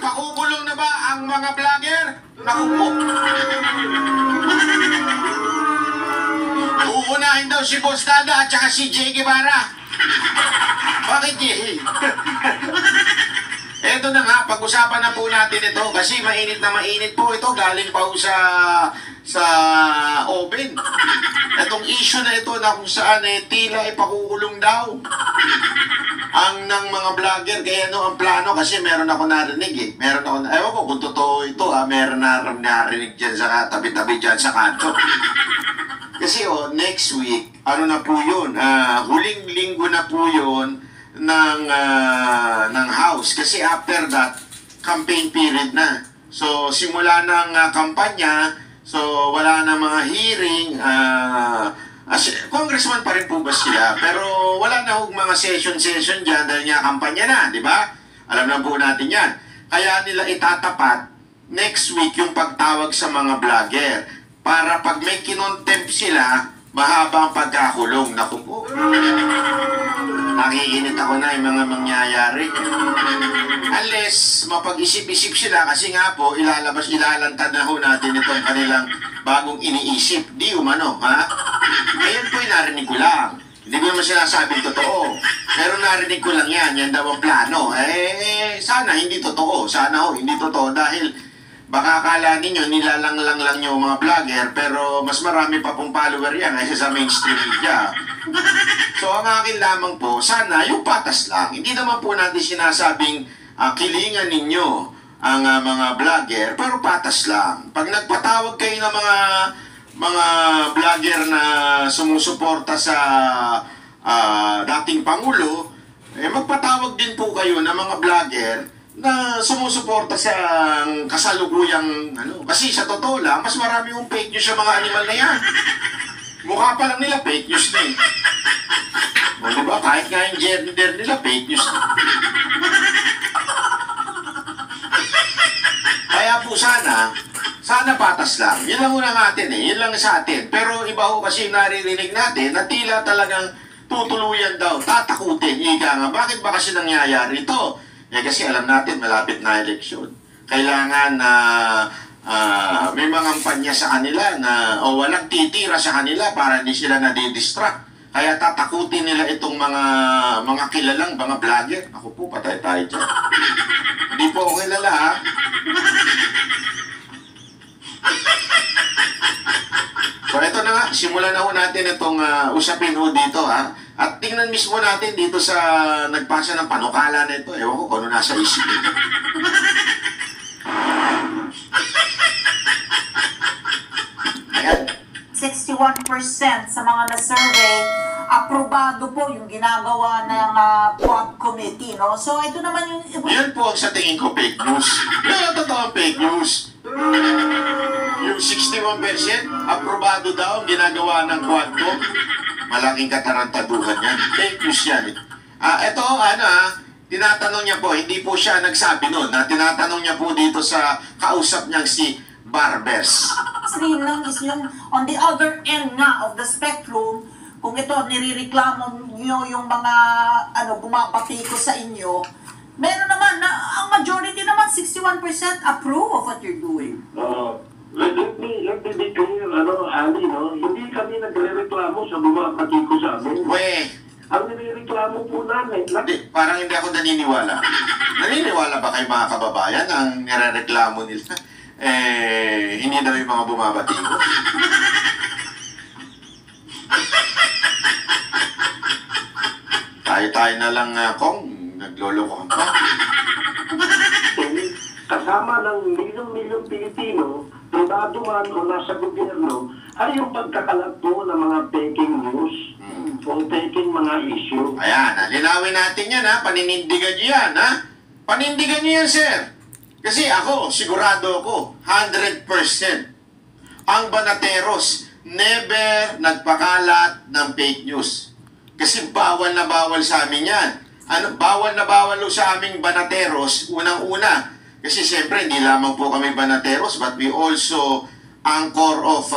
Ipakukulong na ba ang mga vlogger? Naku po. Uunahin daw si Boss Dada at saka si Jay Guevara. Bakit, Jay? Eto na nga, pag-usapan na po natin ito kasi mainit na mainit po ito. Galing pa po sa oven. Etong issue na ito na kung saan tila ipakukulong daw ang ng mga vlogger. Kaya ano ang plano, kasi meron ako narinig Meron ako, ewan ko kung totoo ito meron narinig dyan sa tabi-tabi dyan sa kanto. Kasi next week, ano na po yun, huling linggo na po yun ng House. Kasi after that, campaign period na. So, simula ng kampanya, so wala na mga hearing, congressman pa rin po ba sila? Pero wala na mga session dyan dahil nga kampanya na, di ba? Alam na po natin yan. Kaya nila itatapat next week yung pagtawag sa mga vlogger para pag may kinontempt sila, mahaba ang pagkakulong. Naku po. Nakikinit ako na yung mga mangyayari. Unless mapag-isip-isip sila kasi nga po, ilalantad na ho natin itong kanilang bagong iniisip. Di umano, ha? Ngayon po narinig ko lang. Hindi ko naman sinasabing totoo. Pero narinig ko lang yan. Yan daw ang plano. Sana hindi totoo. Sana ho, hindi totoo. Dahil baka akala ninyo, nilalanglang lang yung mga vlogger, pero mas marami pa pong follower yan kasi sa mainstream media. So, ang akin lamang po, sana yung patas lang. Hindi naman po natin sinasabing kilingan ninyo ang mga vlogger, pero patas lang. Pag nagpatawag kayo ng mga vlogger na sumusuporta sa dating Pangulo, magpatawag din po kayo ng mga vlogger na sumusuporta sa kasalukuyang kasi sa totoo lang, mas marami yung fake news sa mga animal na yan. Mukha pa lang nila, fake news na O diba, kahit nga yung gender nila, fake news na. Kaya po sana patas lang. Yun lang muna natin yun lang sa atin. Pero iba ho kasi naririnig natin na tila talagang tutuluyan daw, tatakutin, ika nga. Bakit ba kasi nangyayari ito? Kasi alam natin, malapit na eleksyon. Kailangan na may mga kampanya sa kanila na walang titira sa kanila para hindi sila nadidistract. Kaya tatakutin nila itong mga kilalang mga vlogger. Ako po, patay tayo dyan. Hindi po ako kilala, ha? So, ito na nga. Simulan na ho natin itong usapin ho dito, ha? At tingnan mismo natin dito sa nagpasa ng panukala na ito. Ewan ko kung ano nasa isip ito. Ayan. 61% sa mga na-survey, aprobado po yung ginagawa ng Quad Committee, no? So, ito naman yung... Yan po sa tingin ko fake news. Yan ang totoong fake news. Yung 61% aprobado daw ang ginagawa ng Quad Co. Malaking katarantaduhan yan. Fake news yan. Ito, tinatanong niya po, hindi po siya nagsabi nun. Tinatanong niya po dito sa kausap niyang si Barbers. Sri lang is yung on the other end nga of the spectrum, kung ito nirireklamo niyo yung mga bumabati ko sa inyo, meron naman na ang majority naman 61% approve of what you're doing. Let me be clear, Ali, no? Hindi kami nagre-reklamo sa bumabati ko sa amin. Ang nire-reklamo po namin... Parang hindi ako naniniwala. Naniniwala ba kayo mga kababayan ang nire-reklamo nila? Hindi daw yung mga bumabati ko. Tayo na lang kung naglolokohan pa. Kasama ng milyong-milyong Pilipino, privado man o nasa gobyerno, ay yung pagkakalat po ng mga faking news o faking mga issue. Ayan, linawin natin yan, ha? Paninindigan nyo yan, ha? Panindigan nyo yan, sir. Kasi ako, sigurado ako, 100%. Ang Banateros, never nagpakalat ng fake news. Kasi bawal na bawal sa amin yan. Bawal na bawal sa aming Banateros, unang-una. Kasi siyempre, hindi lamang po kami Banateros, but we also anchor of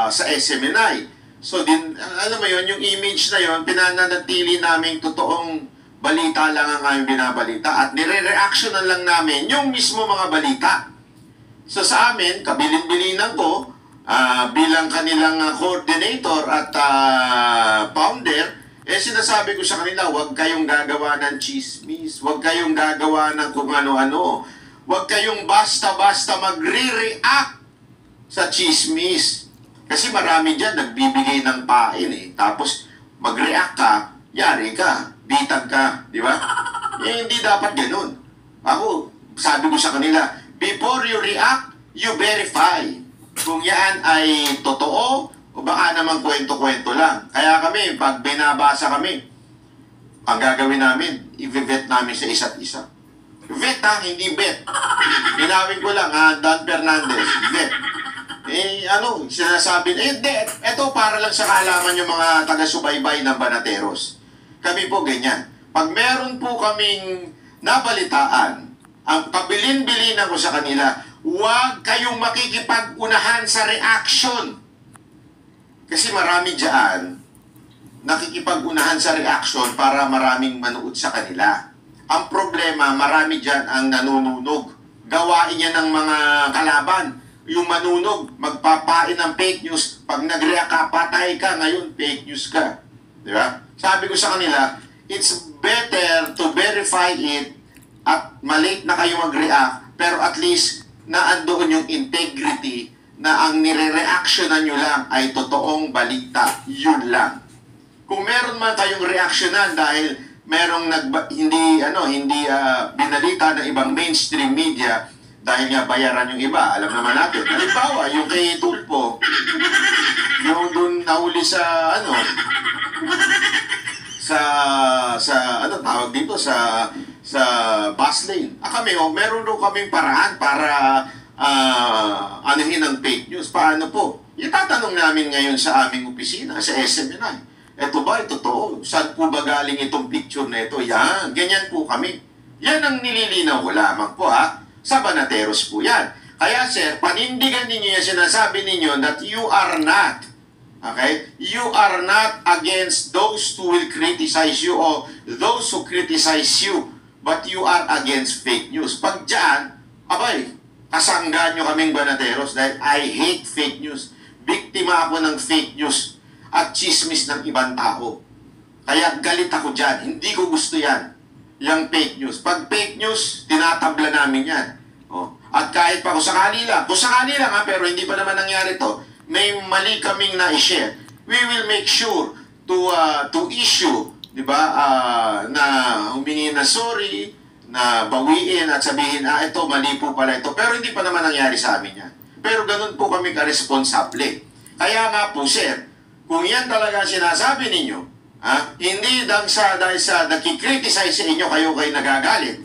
sa SMNI. So, alam mo yun, yung image na yun, pinananatili namin totoong balita lang ang aming binabalita at nire-reactionan lang namin yung mismo mga balita. So sa amin, kabilin-bilinan ko, bilang kanilang coordinator at founder, sinasabi ko sa kanila, huwag kayong gagawa ng chismis, huwag kayong gagawa ng kung ano-ano, huwag kayong basta-basta magre-react sa chismis. Kasi marami dyan nagbibigay ng pain tapos mag-react ka, yari ka, bitag ka, di ba? Hindi dapat ganun. Ako, sabi ko sa kanila, before you react, you verify kung yan ay totoo o baka naman kwento-kwento lang. Kaya kami, pag binabasa kami, ang gagawin namin, i-vet namin sa isa't isa. Vet hindi bet. Ginawin ko lang, Dan Fernandez, vet. Sinasabi, eto para lang sa kaalaman yung mga taga-subaybay ng Banateros. Kami po ganyan. Pag meron po kaming nabalitaan, ang pabilin-bilinan ko sa kanila, huwag kayong makikipag-unahan sa reaction. Kasi marami dyan, nakikipag-unahan sa reaction para maraming manood sa kanila. Ang problema, marami dyan ang nanununog. Gawain niya ng mga kalaban. Yung manunog, magpapain ng fake news. Pag nag-react ka, patay ka, ngayon fake news ka. Di ba? Sabi ko sa kanila, it's better to verify it at malate na kayo mag-react, pero at least naandoon yung integrity na ang nire-reactionan nyo lang ay totoong balita. Yun lang. Kung meron man kayong reactionan dahil merong hindi binalita ng ibang mainstream media dahil nga bayaran yung iba, alam naman natin. Halimbawa, yung kay Tulpo, yung dun nahuli sa tawag dito sa bus lane. Kami, meron daw kaming paraan para anuhin ang fake news. Paano po? Itatanong namin ngayon sa aming opisina, sa SMNI. Ito ba, totoo? Saan po ba galing itong picture na ito? Yan, ganyan po kami. Yan ang nililinaw ko lamang po sa Banateros po yan. Kaya sir, panindigan ninyo yung sinasabi ninyo that you are not, okay? You are not against those who will criticize you or those who criticize you, but you are against fake news. Pag dyan, kasanggaan nyo kaming Banateros dahil I hate fake news. Biktima ako ng fake news at chismis ng ibang tao. Kaya galit ako dyan. Hindi ko gusto yan. Yung fake news. Pag fake news, tinatabla namin yan. At kahit pa kung sakali lang pero hindi pa naman nangyari to, may mali kaming na-share. We will make sure to issue, di ba, na humingi na sorry, na bawiin at sabihin, ito, mali po pala ito. Pero hindi pa naman nangyari sa amin yan. Pero ganun po kami ka-responsable. Kaya nga po, sir, kung yan talaga sinasabi ninyo, hindi dahil sa nakikriticize sa inyo, kayo nagagalit,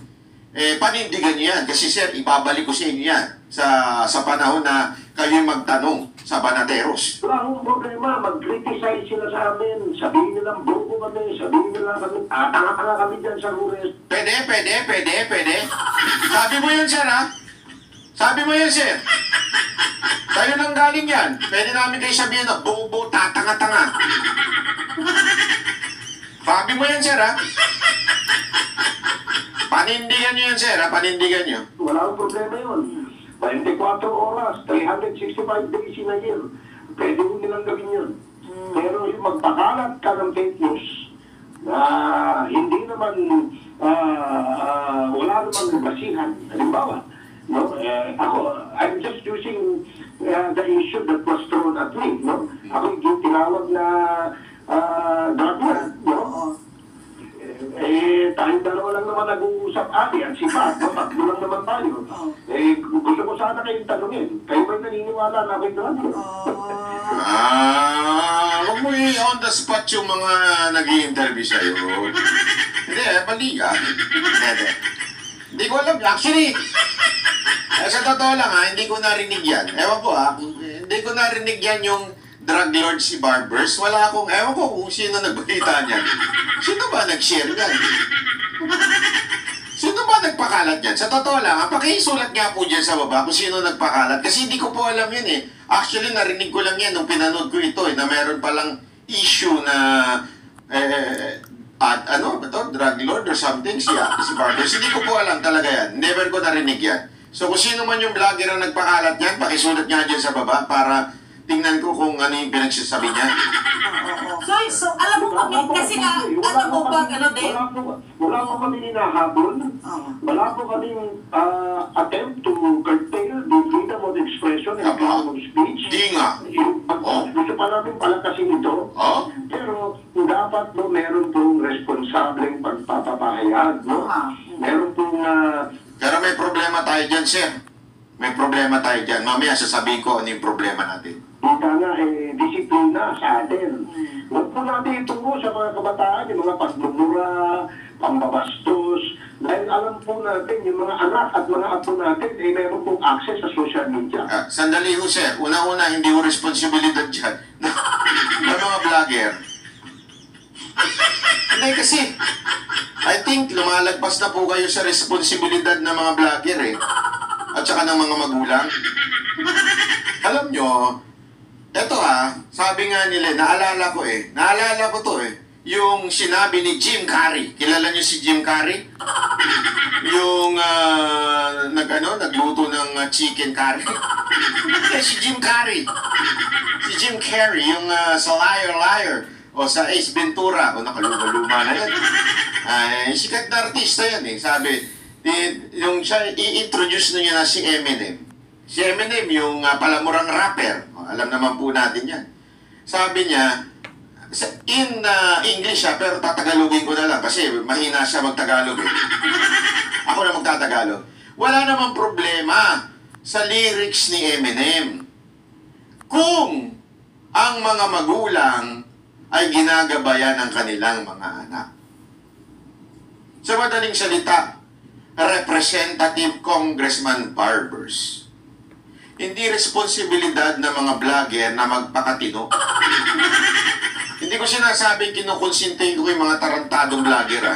panindigan nyo yan. Kasi sir, ibabalik ko sa inyo yan sa panahon na kayo magtanong sa Banateros. Wala akong problema, mag-criticize sila sa amin. Sabihin nilang buko kami, sabihin nila kami, tanga-tanga kami dyan sa Rures. Pwede. Sabi mo yan, sir, Sabi mo yan, sir. Tayo nang galing yan. Pwede namin kayo sabihin na bubo, tanga-tanga. Sabi mo yan, sir, Panindigan nyo yan, sir, Panindigan nyo. Wala akong problema yun. 24 oras, 365 days in a year. Pwede mo nilang gawin yun. Pero yung magpakalat ka ng fake news na hindi naman, wala naman basihan. Halimbawa, ako, I'm just using the issue that was thrown at me. Ako yung tinawag na drug war. Tayong dalawa lang naman nag-uusap at si Pat, tatlo lang naman tayo. Gusto ko sana kayong tanungin. Kayo ba'y naniniwala na ako'y drug war? Huwag mo on the spot yung mga nag-i-interview sa'yo. Hindi, mali ka. Hindi ko alam. Actually, sa totoo lang hindi ko narinig yan. Ewan ko hindi ko narinig yan yung drug lord si Barbers. Ewan ko kung sino nagbalita niyan. Sino ba nag-share yan? Sino ba nagpakalat yan? Sa totoo lang, pakisulat nga po dyan sa baba kung sino nagpakalat. Kasi hindi ko po alam yan Actually, narinig ko lang yan nung pinanood ko ito na meron palang issue na at ano ba to, drug lord or something, si Barbers. Hindi ko po alam talaga yan. Never ko narinig yan. So kung sino man yung vlogger ang nagpakalat yan, pakisulat nga dyan sa baba para tingnan ko kung ano yung pinagsasabi niya. So, alam mo kami, kasi nga, alam mo ba, ano din? Wala po kami hinahabol. Wala po kami attempt to curtail the freedom of expression and freedom of speech. Di nga. Gusto pa namin palakasin ito. Oh? Pero dapat no, meron pong responsableng pagpapahayag. No? Meron pong Pero may problema tayo dyan, sir. May problema tayo dyan. Mamaya sasabihin ko ano yung problema natin. kita nga disiplina sa atin. Huwag po natin itungo sa mga kabataan, yung mga pagmumura, pambabastos, dahil alam po natin, yung mga anak at mga apo natin, meron pong access sa social media. Sandali ho, sir. Una-una, hindi ho responsibilidad dyan ng mga vlogger. Hindi kasi, I think lumalagpas na po kayo sa responsibilidad ng mga vlogger at saka ng mga magulang. Alam nyo, eto sabi nga nila, naalala ko to yung sinabi ni Jim Carrey. Kilala nyo si Jim Carrey? Yung nagluto ng chicken curry. Si Jim Carrey. Si Jim Carrey, yung sa Liar. O sa Ace Ventura. O nakaluma na yan. Sikat na artista yan Sabi, yung siya, i-introduce niya na si Eminem. Si Eminem, yung palamurang rapper. Alam naman po natin yan. Sabi niya, in English pero tatagalogin ko na lang kasi mahina siya magtagalog Ako na magtatagalog. Wala namang problema sa lyrics ni Eminem kung ang mga magulang ay ginagabayan ng kanilang mga anak. Sa madaling salita, Representative Congressman Barbers, hindi responsibilidad ng mga vlogger na magpakatino. Hindi ko sinasabing kinukonsintin ko yung mga tarantadong vlogger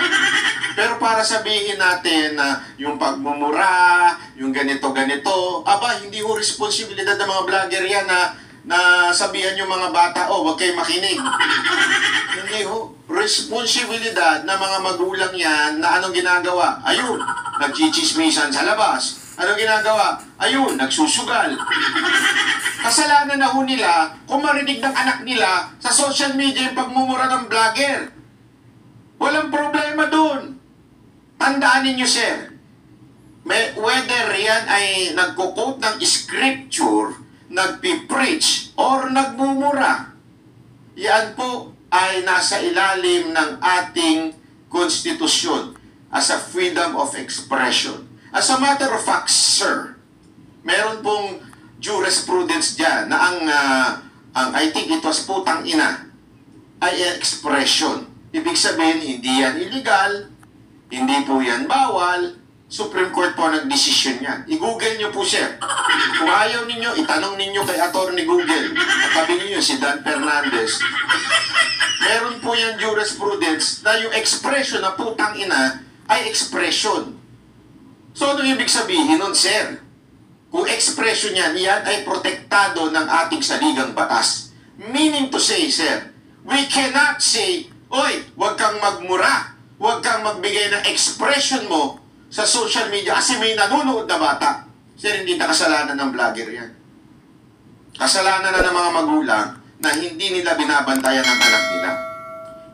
Pero para sabihin natin na yung pagmumura, yung ganito-ganito, hindi ho responsibilidad ng mga vlogger yan na sabihan yung mga bata, huwag kayo makinig. Hindi ho. Responsibilidad ng mga magulang yan na anong ginagawa? Ayun, nagchichismisan sa labas. Anong ginagawa? Ayun, nagsusugal. Kasalanan na ho nila kung marinig ng anak nila sa social media yung pagmumura ng vlogger. Walang problema dun. Tandaan ninyo, sir, whether yan ay nagko-quote ng scripture, nagpipreach, or nagmumura, yan po ay nasa ilalim ng ating konstitusyon as a freedom of expression. As a matter of fact, sir, meron pong jurisprudence dyan na ang I think it was putang ina ay expression. Ibig sabihin, hindi yan illegal, hindi po yan bawal, Supreme Court po nag-desisyon yan. I-google nyo po, sir. Kung ayaw ninyo, itanong ninyo kay Atty. Google. At sabi ninyo, si Dan Fernandez. Meron po yan jurisprudence na yung expression na putang ina ay expression. So, ano ibig sabihin nun, sir? Kung expression yan, yan ay protektado ng ating saligang batas. Meaning to say, sir, we cannot say, oy, huwag kang magmura, huwag kang magbigay ng expression mo sa social media kasi may nanonood na bata. Sir, hindi na kasalanan ng vlogger yan. Kasalanan na ng mga magulang na hindi nila binabantayan ang anak nila.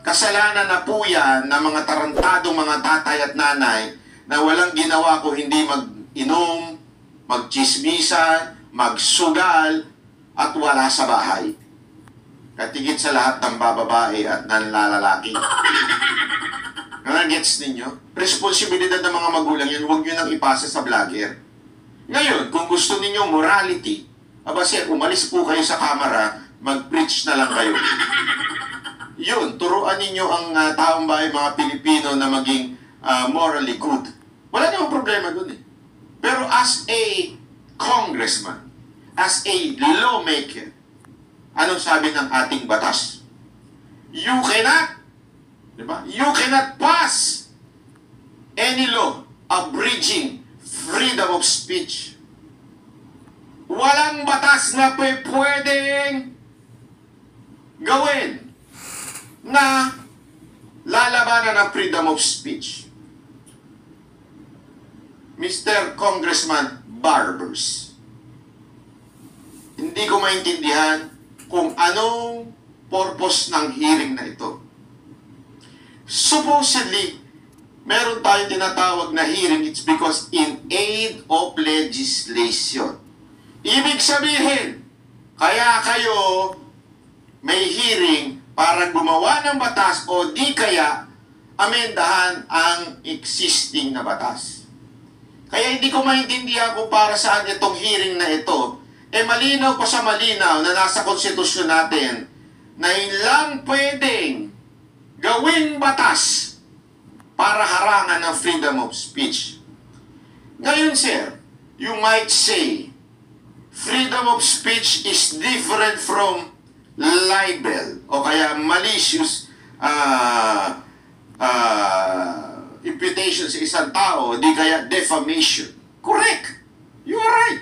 Kasalanan na po yan ng mga tarantadong mga tatay at nanay na walang ginawa ko hindi mag-inom, magchismisan, magsugal, at wala sa bahay. Katigit sa lahat ng bababae at nanlalalaki. Gets ninyo? Responsibilidad ng mga magulang yun, huwag nyo nang ipasa sa vlogger. Ngayon, kung gusto ninyo morality, sir, umalis po kayo sa camera, mag-preach na lang kayo. Yun, turuan ninyo ang taong bahay, mga Pilipino na maging morally good. Wala namang problema dun Pero as a congressman, as a lawmaker, anong sabi ng ating batas? You cannot You cannot pass any law abridging freedom of speech. Walang batas na pwedeng gawin na lalabanan ng freedom of speech. Mr. Congressman Barbers, hindi ko maintindihan kung anong purpose ng hearing na ito. Supposedly, meron tayong tinatawag na hearing, it's because in aid of legislation. Ibig sabihin, kaya kayo may hearing para gumawa ng batas o di kaya amendahan ang existing na batas. Kaya hindi ko maintindihan kung para saan itong hearing na ito. Malinaw pa sa malinaw na nasa konstitusyon natin na ilang pwedeng gawing batas para harangan ng freedom of speech. Ngayon, sir, you might say, freedom of speech is different from libel o kaya malicious imputation sa isang tao, di kaya defamation. Correct. You are right.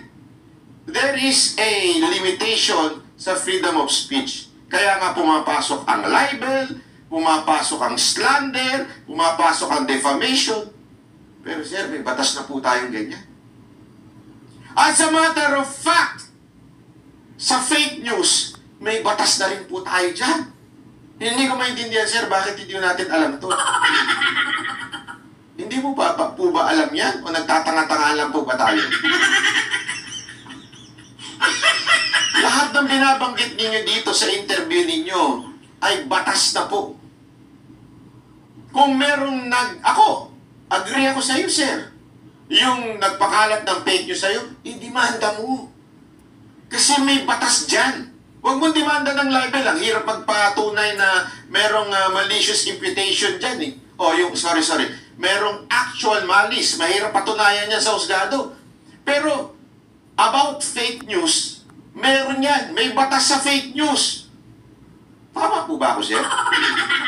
There is a limitation sa freedom of speech. Kaya nga pumapasok ang libel, pumapasok ang slander, pumapasok ang defamation. Pero sir, may batas na po tayong ganyan. As a matter of fact, sa fake news, may batas na rin po tayo dyan. Hindi ko maintindihan, sir, bakit hindi natin alam to? Hindi mo ba alam yan? O nagtatanga-tanga lang po ba tayo? Lahat ng binabanggit ninyo dito sa interview ninyo ay batas na po. Kung merong agree ako sa iyo, sir. Yung nagpakalat ng fake news sa iyo, i-demanda mo. Kasi may batas dyan. Huwag mong demanda ng libel. Ang hirap magpatunay na merong malicious imputation dyan eh. Sorry. Merong actual malice. Mahirap patunayan yan sa husgado. Pero, about fake news, meron yan. May batas sa fake news. Tama po ba ako, sir?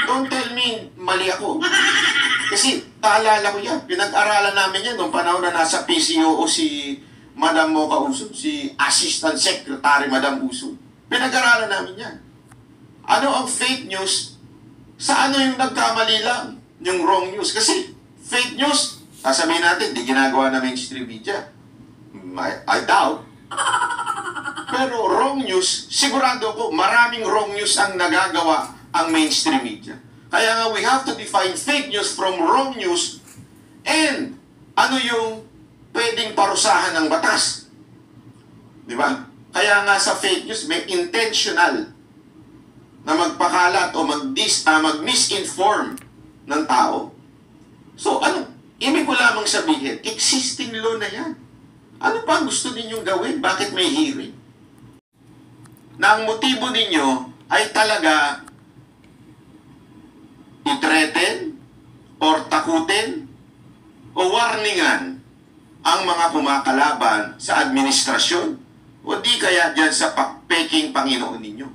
Don't tell me mali ako. Kasi, taalala ko yan. Pinag-aralan namin yan noong panahon na nasa PCOO si Madam Mocha Usod, si Assistant Secretary Madam Usod. Pinag-aralan namin yan. Ano ang fake news? Sa ano yung nagkamali lang? Yung wrong news. Kasi, fake news, sasabihin natin, di ginagawa na mainstream media. I doubt. Pero wrong news, sigurado ko, maraming wrong news ang nagagawa ang mainstream media. Kaya nga, we have to define fake news from wrong news and ano yung pwedeng parusahan ng batas. Di ba? Kaya nga sa fake news, may intentional na magpakalat o mag-misinform ng tao. So, ibig ko lamang sabihin, existing law na yan. Ano pa ang gusto ninyong gawin? Bakit may hearing? Na ang motibo ninyo ay talaga i-threaten or takutin o warningan ang mga kumakalaban sa administrasyon o di kaya dyan sa peking Panginoon ninyo.